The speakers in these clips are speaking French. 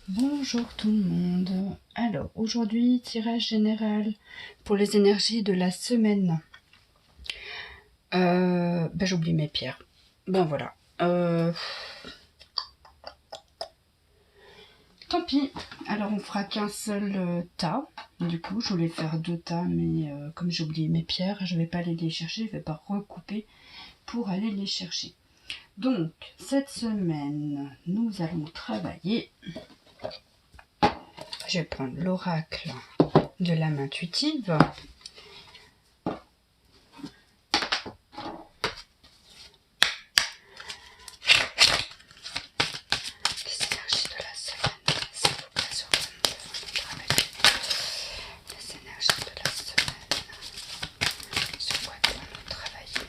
Bonjour tout le monde. Alors aujourd'hui, tirage général pour les énergies de la semaine. J'oublie mes pierres. Bon voilà. Tant pis. Alors on fera qu'un seul tas. Du coup, je voulais faire 2 tas, mais comme j'ai oublié mes pierres, je vais pas aller les chercher. Je vais pas recouper pour aller les chercher. Donc cette semaine, nous allons travailler. Je vais prendre l'oracle de l'âme intuitive. Les énergies de la semaine, s'il vous plaît, sur le monde devant nous travailler. Les énergies de la semaine, sur quoi devons nous travailler.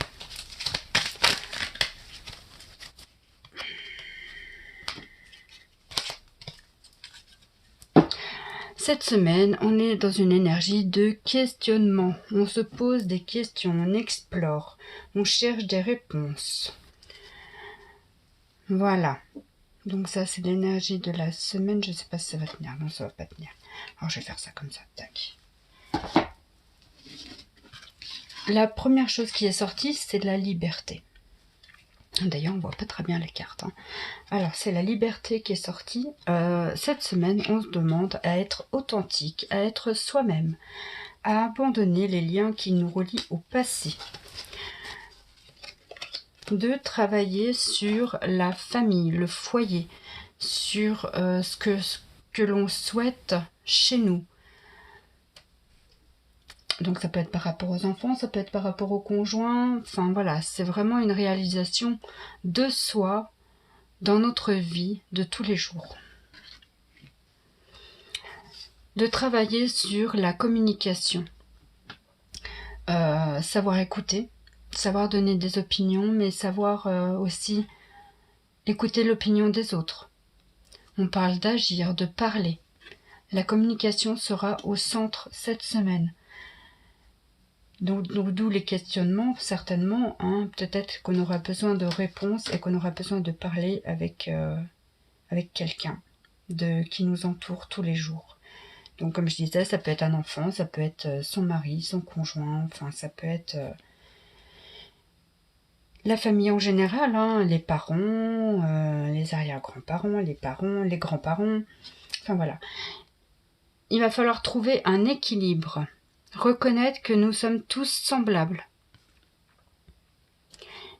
Cette semaine, on est dans une énergie de questionnement. On se pose des questions, on explore, on cherche des réponses. Voilà. Donc ça, c'est l'énergie de la semaine. Je ne sais pas si ça va tenir. Non, ça va pas tenir. Alors, je vais faire ça comme ça. Tac. La première chose qui est sortie, c'est la liberté. D'ailleurs, on voit pas très bien les cartes. Alors, c'est la liberté qui est sortie. Cette semaine, on se demande à être authentique, à être soi-même, à abandonner les liens qui nous relient au passé. De travailler sur la famille, le foyer, sur ce que l'on souhaite chez nous. Donc ça peut être par rapport aux enfants, ça peut être par rapport au conjoint. Enfin voilà, c'est vraiment une réalisation de soi dans notre vie de tous les jours. De travailler sur la communication. Savoir écouter, savoir donner des opinions, mais savoir aussi écouter l'opinion des autres. On parle d'agir, de parler. La communication sera au centre cette semaine. Donc d'où les questionnements, certainement. Peut-être qu'on aura besoin de réponses et qu'on aura besoin de parler avec quelqu'un qui nous entoure tous les jours. Donc comme je disais, ça peut être un enfant, ça peut être son mari, son conjoint, enfin ça peut être la famille en général, les parents, les arrière-grands-parents, les parents, les grands-parents. Enfin voilà. Il va falloir trouver un équilibre. Reconnaître que nous sommes tous semblables.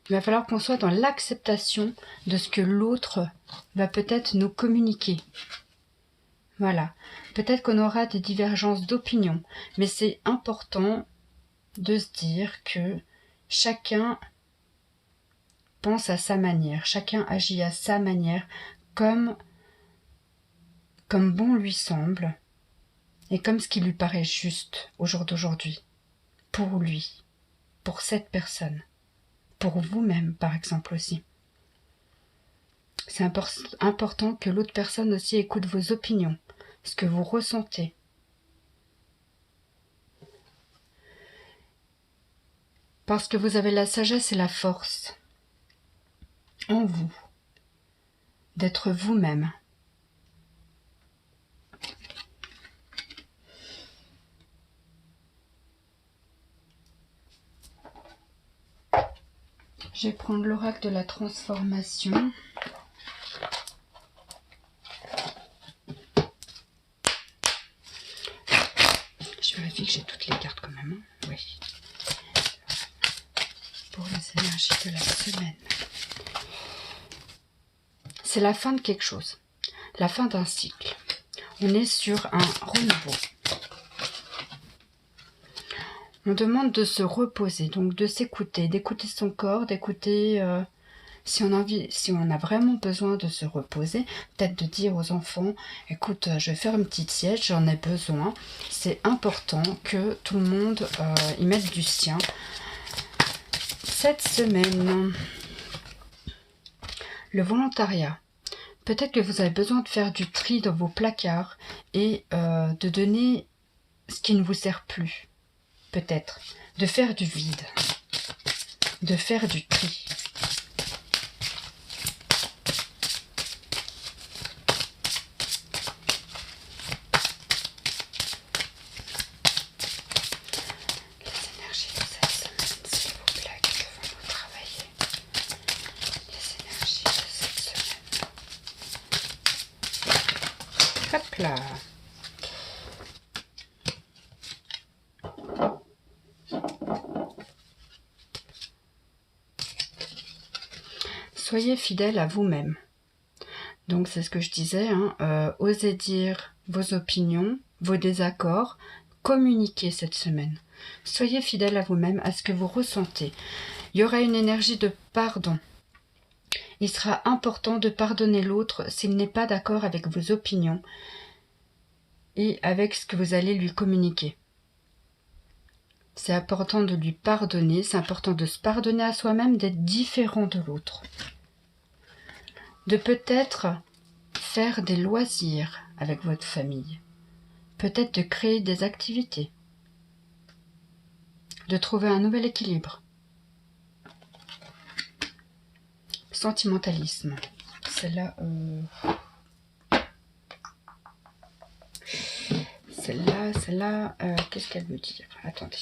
Il va falloir qu'on soit dans l'acceptation de ce que l'autre va peut-être nous communiquer. Voilà. Peut-être qu'on aura des divergences d'opinion, mais c'est important de se dire que chacun pense à sa manière, chacun agit à sa manière, comme bon lui semble, et comme ce qui lui paraît juste au jour d'aujourd'hui, pour lui, pour cette personne. Pour vous-même, par exemple, aussi. C'est important que l'autre personne aussi écoute vos opinions, ce que vous ressentez. Parce que vous avez la sagesse et la force en vous d'être vous-même. Je vais prendre l'oracle de la transformation. Je vérifie que j'ai toutes les cartes quand même. Oui. Pour les énergies de la semaine. C'est la fin de quelque chose. La fin d'un cycle. On est sur un renouveau. On demande de se reposer, donc de s'écouter, d'écouter son corps, d'écouter si on a vraiment besoin de se reposer, peut-être de dire aux enfants, écoute, je vais faire une petite sieste, j'en ai besoin. C'est important que tout le monde y mette du sien. Cette semaine, le volontariat. Peut-être que vous avez besoin de faire du tri dans vos placards et de donner ce qui ne vous sert plus. Peut-être de faire du vide, de faire du tri. Hop là. Soyez fidèle à vous-même. Donc c'est ce que je disais, osez dire vos opinions, vos désaccords, communiquez cette semaine. Soyez fidèle à vous-même, à ce que vous ressentez. Il y aura une énergie de pardon. Il sera important de pardonner l'autre s'il n'est pas d'accord avec vos opinions et avec ce que vous allez lui communiquer. C'est important de lui pardonner, c'est important de se pardonner à soi-même, d'être différent de l'autre. De peut-être faire des loisirs avec votre famille, peut-être de créer des activités, de trouver un nouvel équilibre. Sentimentalisme, celle-là, qu'est-ce qu'elle veut dire? Attendez.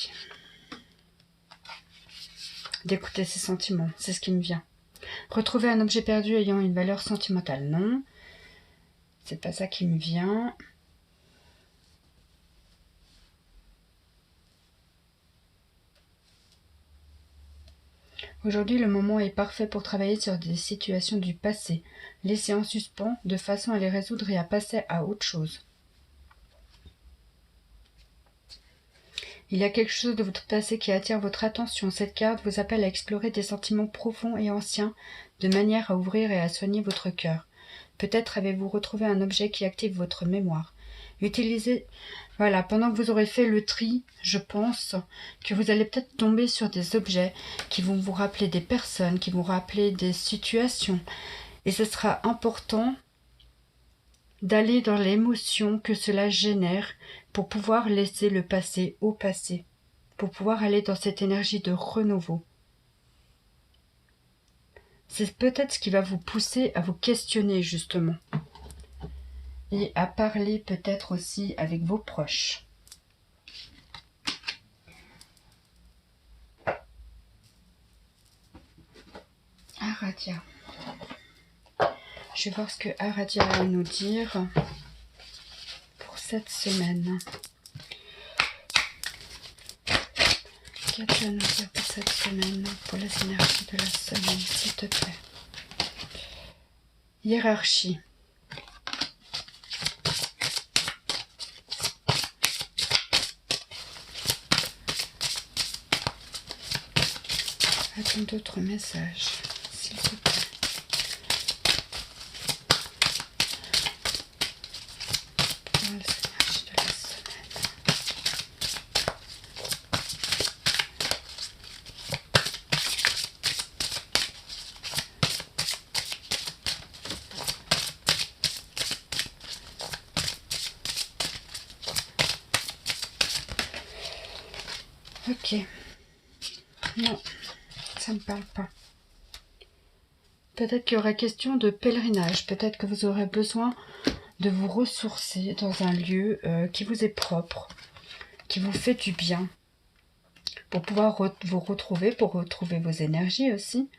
D'écouter ses sentiments, c'est ce qui me vient. Retrouver un objet perdu ayant une valeur sentimentale, non. C'est pas ça qui me vient. Aujourd'hui, le moment est parfait pour travailler sur des situations du passé, laisser en suspens de façon à les résoudre et à passer à autre chose. Il y a quelque chose de votre passé qui attire votre attention. Cette carte vous appelle à explorer des sentiments profonds et anciens de manière à ouvrir et à soigner votre cœur. Peut-être avez-vous retrouvé un objet qui active votre mémoire. Utilisez, voilà, pendant que vous aurez fait le tri, je pense que vous allez peut-être tomber sur des objets qui vont vous rappeler des personnes, qui vont rappeler des situations. Et ce sera important d'aller dans l'émotion que cela génère pour pouvoir laisser le passé au passé, pour pouvoir aller dans cette énergie de renouveau. C'est peut-être ce qui va vous pousser à vous questionner justement et à parler peut-être aussi avec vos proches. Aradia. Je vais voir ce que Aradia va nous dire pour cette semaine. Qu'as-tu à nous dire pour cette semaine, pour les énergies de la semaine, s'il te plaît? Hiérarchie. Attends d'autres messages, s'il te plaît. Pour les énergies de la semaine. Ok. Non, ça ne me parle pas. Peut-être qu'il y aura question de pèlerinage. Peut-être que vous aurez besoin de vous ressourcer dans un lieu qui vous est propre, qui vous fait du bien, pour pouvoir vous retrouver, pour retrouver vos énergies aussi.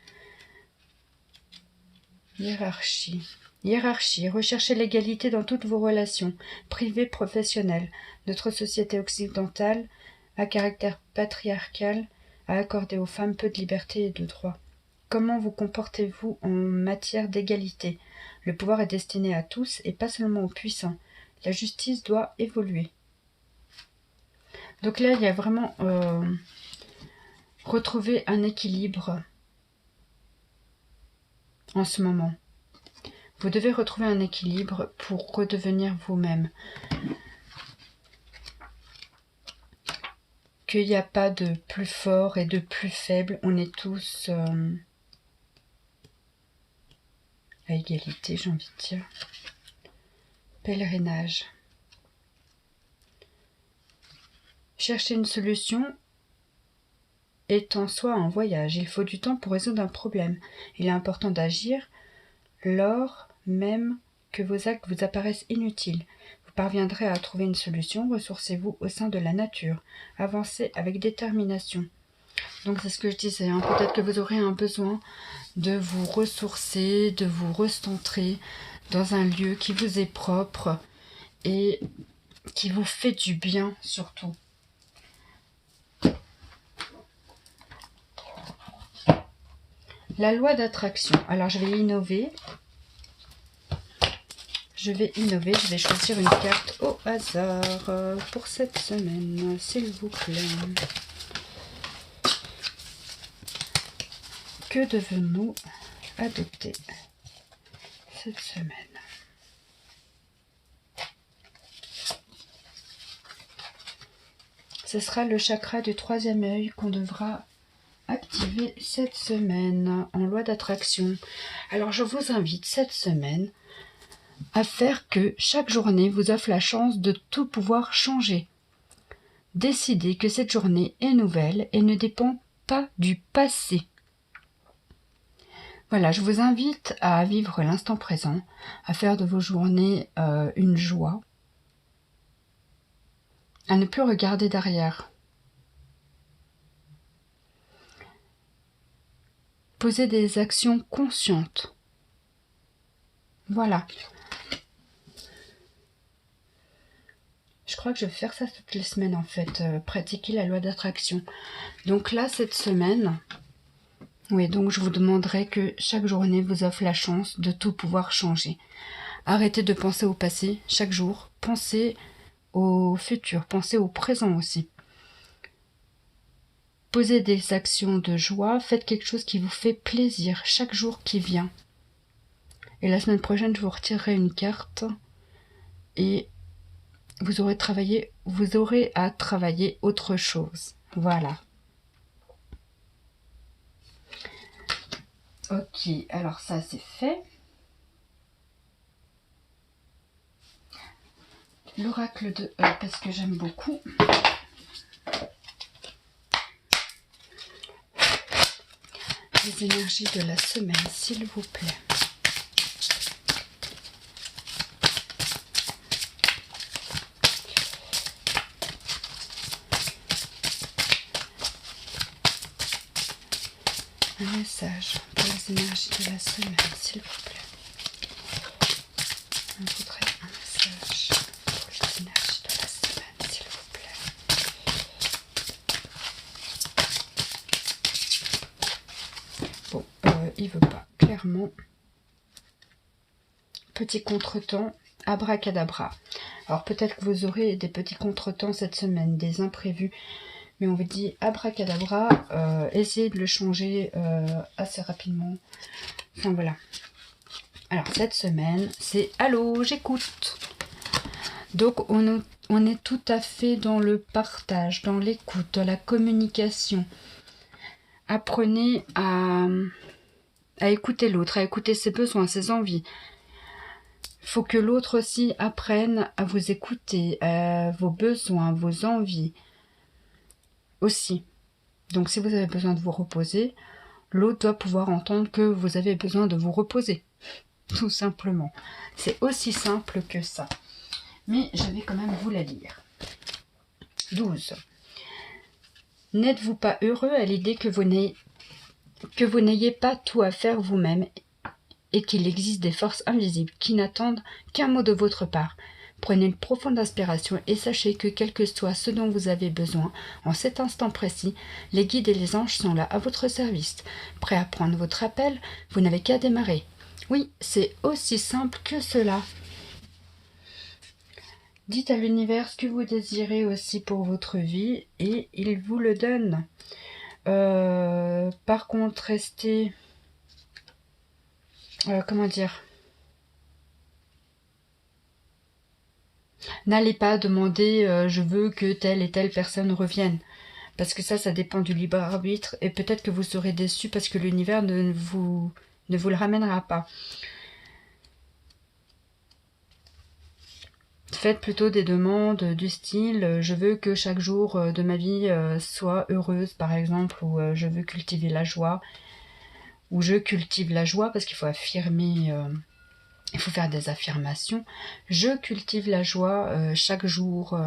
Hiérarchie. Hiérarchie. Recherchez l'égalité dans toutes vos relations, privées, professionnelles. Notre société occidentale, à caractère patriarcal, a accordé aux femmes peu de liberté et de droits. Comment vous comportez-vous en matière d'égalité? Le pouvoir est destiné à tous et pas seulement aux puissants. La justice doit évoluer. Donc là, il y a vraiment retrouver un équilibre en ce moment. Vous devez retrouver un équilibre pour redevenir vous-même. Qu'il n'y a pas de plus fort et de plus faible. On est tous à égalité, j'ai envie de dire. Pèlerinage. Chercher une solution est en soi un voyage. Il faut du temps pour résoudre un problème. Il est important d'agir lors même que vos actes vous apparaissent inutiles. Vous parviendrez à trouver une solution. Ressourcez-vous au sein de la nature. Avancez avec détermination. Donc c'est ce que je disais. Peut-être que vous aurez un besoin de vous ressourcer, de vous recentrer dans un lieu qui vous est propre et qui vous fait du bien surtout. La loi d'attraction. Alors je vais innover. Je vais choisir une carte au hasard pour cette semaine, s'il vous plaît. Que devons-nous adopter cette semaine? Ce sera le chakra du troisième œil qu'on devra activer cette semaine en loi d'attraction. Alors je vous invite cette semaine à faire que chaque journée vous offre la chance de tout pouvoir changer. Décidez que cette journée est nouvelle et ne dépend pas du passé. Voilà, je vous invite à vivre l'instant présent, à faire de vos journées une joie, à ne plus regarder derrière. Posez des actions conscientes. Voilà. Je crois que je vais faire ça toutes les semaines en fait, pratiquer la loi d'attraction. Donc là, cette semaine, oui, donc je vous demanderai que chaque journée vous offre la chance de tout pouvoir changer. Arrêtez de penser au passé chaque jour, pensez au futur, pensez au présent aussi. Posez des actions de joie, faites quelque chose qui vous fait plaisir chaque jour qui vient. Et la semaine prochaine, je vous retirerai une carte et vous aurez à travailler autre chose. Voilà. Ok, alors ça c'est fait. L'oracle de E, parce que j'aime beaucoup. Les énergies de la semaine, s'il vous plaît. Un message pour les énergies de la semaine, s'il vous plaît. On voudrait un message pour les énergies de la semaine, s'il vous plaît. Bon, il veut pas, clairement. Petit contretemps, abracadabra. Alors peut-être que vous aurez des petits contretemps cette semaine, des imprévus. Mais on vous dit abracadabra, essayez de le changer assez rapidement. Enfin voilà. Alors cette semaine, c'est allô, j'écoute. Donc on est tout à fait dans le partage, dans l'écoute, dans la communication. Apprenez à écouter l'autre, à écouter ses besoins, ses envies. Il faut que l'autre aussi apprenne à vous écouter, vos besoins, vos envies aussi. Donc si vous avez besoin de vous reposer, l'autre doit pouvoir entendre que vous avez besoin de vous reposer. Tout simplement. C'est aussi simple que ça. Mais je vais quand même vous la lire. 12. N'êtes-vous pas heureux à l'idée que vous n'ayez pas tout à faire vous-même et qu'il existe des forces invisibles qui n'attendent qu'un mot de votre part? Prenez une profonde inspiration et sachez que quel que soit ce dont vous avez besoin, en cet instant précis, les guides et les anges sont là à votre service. Prêts à prendre votre appel, vous n'avez qu'à démarrer. Oui, c'est aussi simple que cela. Dites à l'univers ce que vous désirez aussi pour votre vie et il vous le donne. Par contre, restez... comment dire ? N'allez pas demander je veux que telle et telle personne revienne. Parce que ça dépend du libre arbitre. Et peut-être que vous serez déçu parce que l'univers ne vous le ramènera pas. Faites plutôt des demandes du style je veux que chaque jour de ma vie soit heureuse par exemple, ou je veux cultiver la joie, ou je cultive la joie, parce qu'il faut affirmer, il faut faire des affirmations. Je cultive la joie chaque jour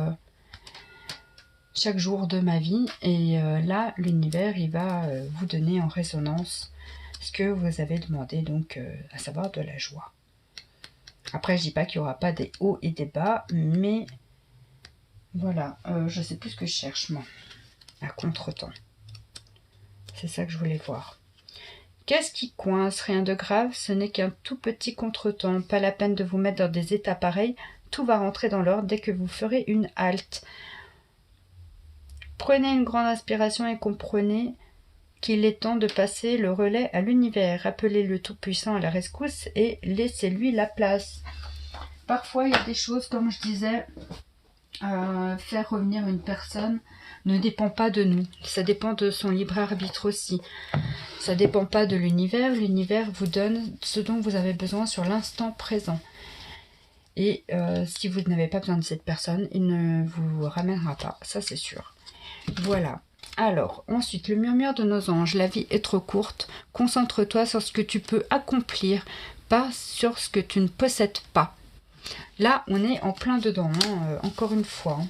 de ma vie, et là l'univers il va vous donner en résonance ce que vous avez demandé, donc à savoir de la joie. Après, je dis pas qu'il n'y aura pas des hauts et des bas, mais voilà, je sais plus ce que je cherche, moi, à contretemps. C'est ça que je voulais voir. Qu'est-ce qui coince? Rien de grave, ce n'est qu'un tout petit contretemps. Pas la peine de vous mettre dans des états pareils. Tout va rentrer dans l'ordre dès que vous ferez une halte. Prenez une grande inspiration et comprenez qu'il est temps de passer le relais à l'univers. Appelez le Tout-Puissant à la rescousse et laissez-lui la place. Parfois, il y a des choses, comme je disais, faire revenir une personne ne dépend pas de nous. Ça dépend de son libre arbitre aussi. Ça dépend pas de l'univers. L'univers vous donne ce dont vous avez besoin sur l'instant présent. Et si vous n'avez pas besoin de cette personne, il ne vous ramènera pas. Ça, c'est sûr. Voilà. Alors, ensuite, le murmure de nos anges. La vie est trop courte. Concentre-toi sur ce que tu peux accomplir, pas sur ce que tu ne possèdes pas. Là, on est en plein dedans, hein, encore une fois. Hein.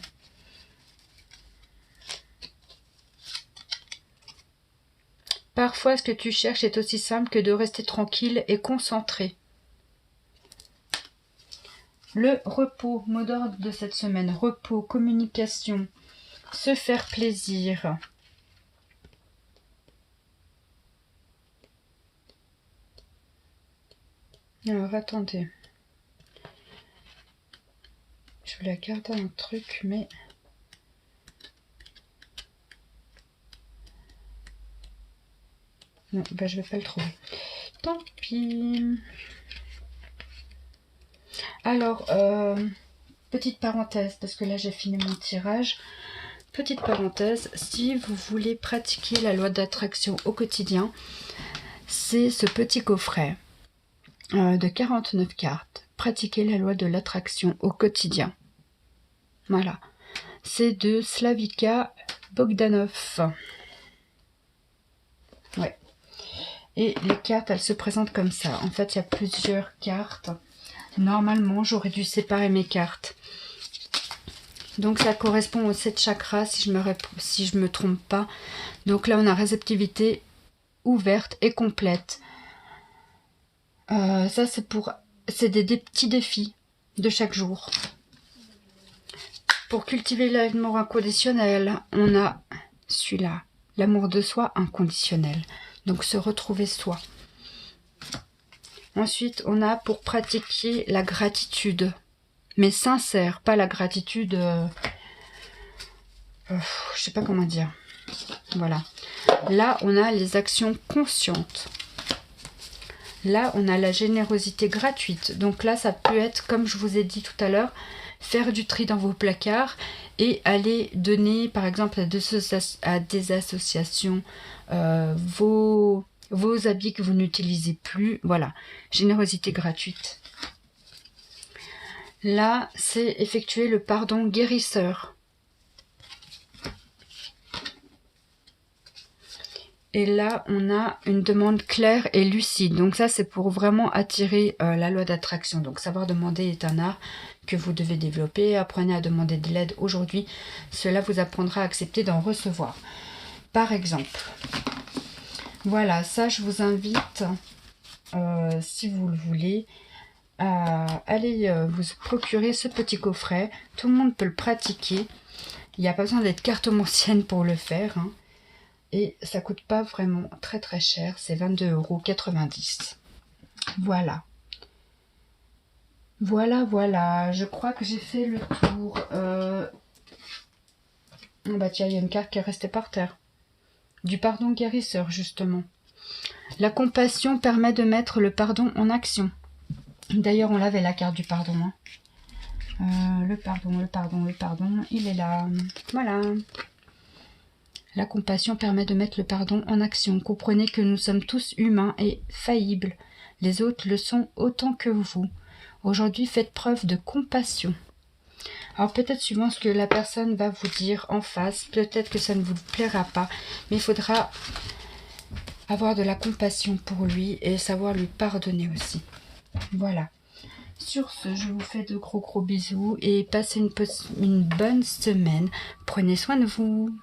Parfois, ce que tu cherches est aussi simple que de rester tranquille et concentré. Le repos, mot d'ordre de cette semaine. Repos, communication, se faire plaisir. Alors, attendez. Je voulais garder un truc, mais... Non, bah, je vais pas le trouver. Tant pis. Alors, petite parenthèse, parce que là j'ai fini mon tirage. Petite parenthèse, si vous voulez pratiquer la loi d'attraction au quotidien, c'est ce petit coffret de 49 cartes. Pratiquer la loi de l'attraction au quotidien. Voilà. C'est de Slavika Bogdanov. Ouais. Et les cartes, elles se présentent comme ça. En fait, il y a plusieurs cartes. Normalement, j'aurais dû séparer mes cartes. Donc, ça correspond aux 7 chakras, si je me trompe pas. Donc là, on a réceptivité ouverte et complète. Ça, c'est des petits défis de chaque jour. Pour cultiver l'amour inconditionnel, on a celui-là. L'amour de soi inconditionnel. Donc, se retrouver soi. Ensuite, on a pour pratiquer la gratitude. Mais sincère, pas la gratitude... je sais pas comment dire. Voilà. Là, on a les actions conscientes. Là, on a la générosité gratuite. Donc là, ça peut être, comme je vous ai dit tout à l'heure, faire du tri dans vos placards et aller donner, par exemple, à des associations vos habits que vous n'utilisez plus. Voilà, générosité gratuite. Là, c'est effectuer le pardon guérisseur. Et là, on a une demande claire et lucide. Donc ça, c'est pour vraiment attirer la loi d'attraction. Donc savoir demander est un art que vous devez développer. Apprenez à demander de l'aide aujourd'hui. Cela vous apprendra à accepter d'en recevoir. Par exemple, voilà, ça, je vous invite, si vous le voulez, à aller vous procurer ce petit coffret. Tout le monde peut le pratiquer. Il n'y a pas besoin d'être cartomancienne pour le faire, hein. Et ça coûte pas vraiment très très cher, c'est 22,90 €. Voilà. Voilà, je crois que j'ai fait le tour. Oh bah tiens, il y a une carte qui est restée par terre. Du pardon guérisseur, justement. La compassion permet de mettre le pardon en action. D'ailleurs, on l'avait la carte du pardon. Hein. Le pardon, il est là. Voilà. La compassion permet de mettre le pardon en action. Comprenez que nous sommes tous humains et faillibles. Les autres le sont autant que vous. Aujourd'hui, faites preuve de compassion. Alors peut-être suivant ce que la personne va vous dire en face, peut-être que ça ne vous plaira pas, mais il faudra avoir de la compassion pour lui et savoir lui pardonner aussi. Voilà. Sur ce, je vous fais de gros bisous et passez une bonne semaine. Prenez soin de vous.